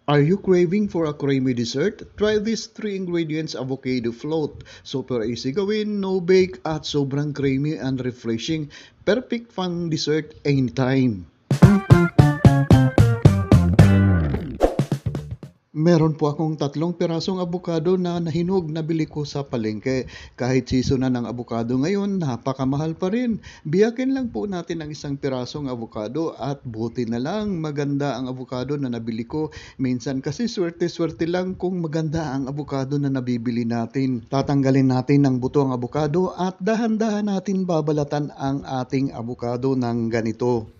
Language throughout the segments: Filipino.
Are you craving for a creamy dessert? Try these 3 ingredients avocado float. Super easy gawin, no bake at sobrang creamy and refreshing. Perfect pang dessert anytime. Meron po akong 3 pirasong abukado na nahinog na bili ko sa palengke. Kahit season na ng abukado ngayon, napakamahal pa rin. Biyakin lang po natin ang 1 pirasong abukado at buti na lang maganda ang abukado na nabili ko. Minsan kasi swerte-swerte lang kung maganda ang abukado na nabibili natin. Tatanggalin natin ng buto ang abukado at dahan-dahan natin babalatan ang ating abukado ng ganito.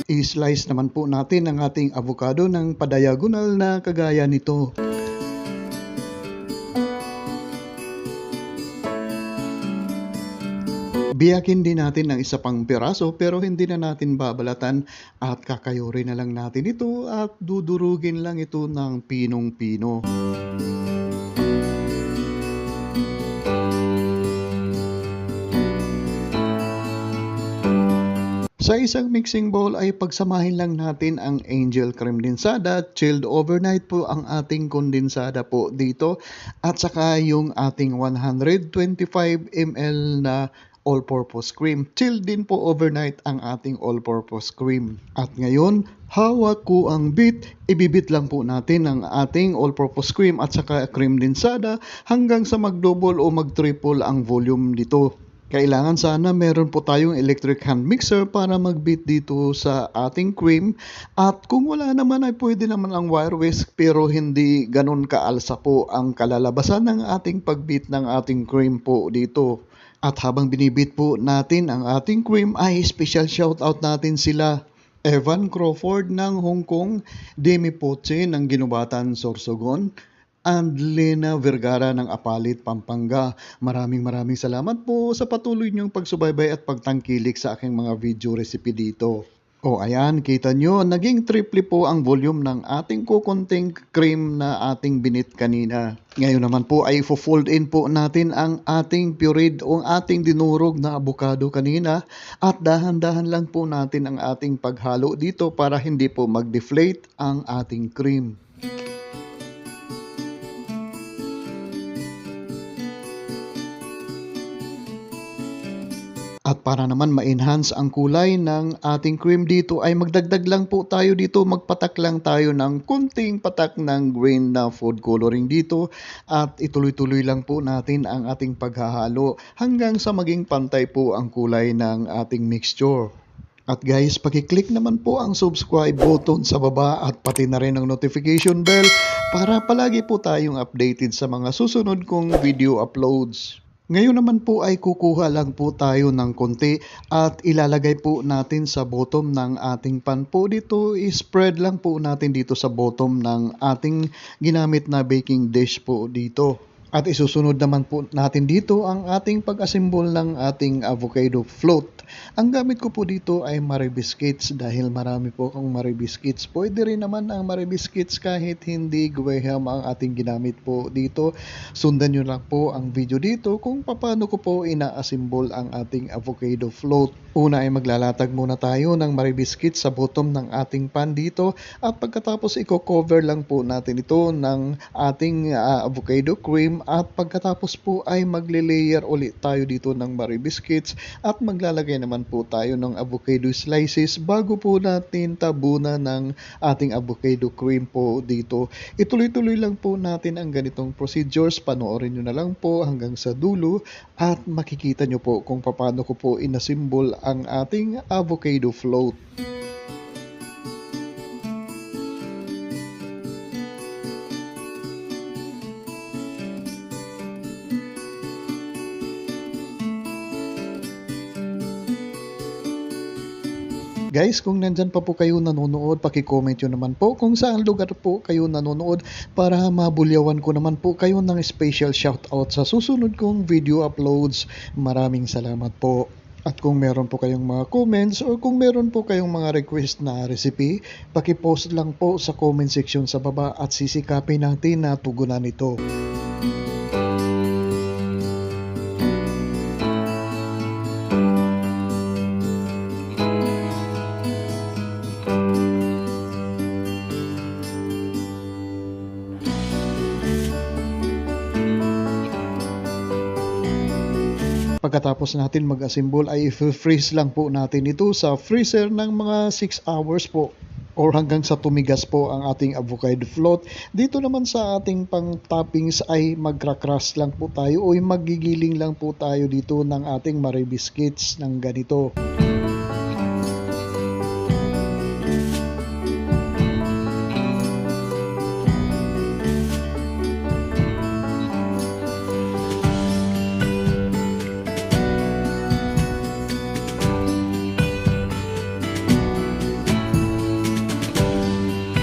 I-slice naman po natin ang ating avocado ng padiagonal na kagaya nito. Biyakin din natin ng 1 pang piraso pero hindi na natin babalatan at kakayurin na lang natin ito at dudurugin lang ito ng pinong-pino. Sa isang mixing bowl ay pagsamahin lang natin ang angel condensada. Chilled overnight po ang ating kondensada po dito. At saka yung ating 125 ml na all-purpose cream. Chilled din po overnight ang ating all-purpose cream. At ngayon, hawak ko ang bit. Ibibit lang po natin ang ating all-purpose cream at saka cream densada hanggang sa mag-double o mag-triple ang volume dito. Kailangan sana meron po tayong electric hand mixer para mag-beat dito sa ating cream. At kung wala naman ay pwede naman ang wire whisk pero hindi ganun kaalsa po ang kalalabasan ng ating pag-beat ng ating cream po dito. At habang binibit po natin ang ating cream ay special shoutout natin sila. Evan Crawford ng Hong Kong, Demi Poche ng Ginubatan, Sorsogon, and Lena Vergara ng Apalit, Pampanga. Maraming salamat po sa patuloy niyong pagsubaybay at pagtangkilik sa aking mga video recipe dito. O ayan, kita nyo, naging triple po ang volume ng ating kukunting cream na ating binit kanina. Ngayon naman po ay fold in po natin ang ating pureed o ating dinurog na avocado kanina at dahan-dahan lang po natin ang ating paghalo dito para hindi po mag-deflate ang ating cream. At para naman ma-enhance ang kulay ng ating cream dito ay magdagdag lang po tayo dito, magpatak lang tayo ng kunting patak ng green na food coloring dito at ituloy-tuloy lang po natin ang ating paghahalo hanggang sa maging pantay po ang kulay ng ating mixture. At guys, pakiclick naman po ang subscribe button sa baba at pati na rin ang notification bell para palagi po tayong updated sa mga susunod kong video uploads. Ngayon naman po ay kukuha lang po tayo ng konti at ilalagay po natin sa bottom ng ating pan po. Dito, spread lang po natin dito sa bottom ng ating ginamit na baking dish po dito. At isusunod naman po natin dito ang ating pag-assemble ng ating avocado float. Ang gamit ko po dito ay Marie Biscuits dahil marami po akong Marie Biscuits. Pwede rin naman ang Marie Biscuits kahit hindi Graham ang ating ginamit po dito. Sundan nyo lang po ang video dito kung paano ko po ina-assemble ang ating avocado float. Una ay maglalatag muna tayo ng Marie Biscuits sa bottom ng ating pan dito at pagkatapos i-cover lang po natin ito ng ating avocado cream at pagkatapos po ay magle-layer ulit tayo dito ng Marie Biscuits at maglalagay naman po tayo ng avocado slices bago po natin tabunan ng ating avocado cream po dito. Ituloy-tuloy lang po natin ang ganitong procedures. Panoorin nyo na lang po hanggang sa dulo at makikita nyo po kung paano ko po inassemble ang ating avocado float. Guys, kung nandyan pa po kayo nanonood, paki-comment nyo naman po kung saan lugar po kayo nanonood para mabulyawan ko naman po kayo ng special shoutout sa susunod kong video uploads. Maraming salamat po. At kung meron po kayong mga comments or kung meron po kayong mga request na recipe, paki-post lang po sa comment section sa baba at sisikapin natin na tugunan ito. Pagkatapos natin mag-assemble ay i-freeze lang po natin ito sa freezer ng mga 6 hours po or hanggang sa tumigas po ang ating avocado float. Dito naman sa ating pang toppings ay magkra-crush lang po tayo o magigiling lang po tayo dito ng ating Marie Biscuits ng ganito.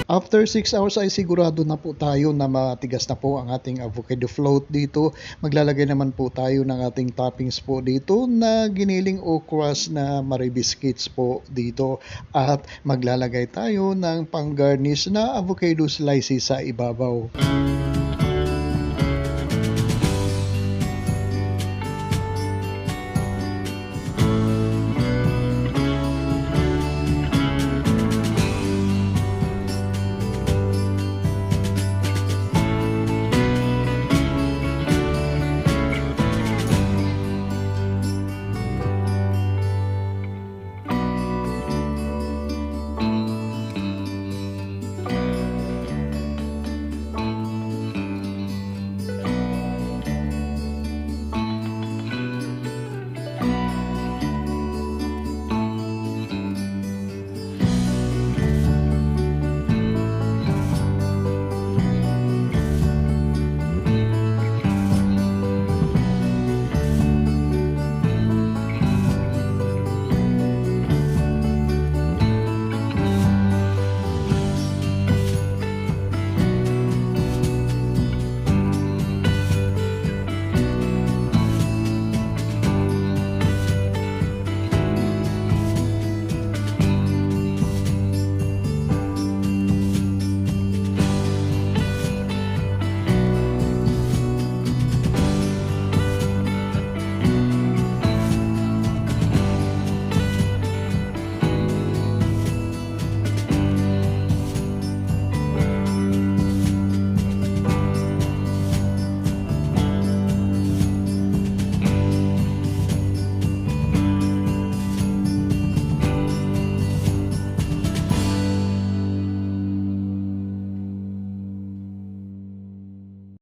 After 6 hours ay sigurado na po tayo na matigas na po ang ating avocado float dito. Maglalagay naman po tayo ng ating toppings po dito na giniling o crush na Marie Biscuits po dito. At maglalagay tayo ng pang-garnish na avocado slices sa ibabaw.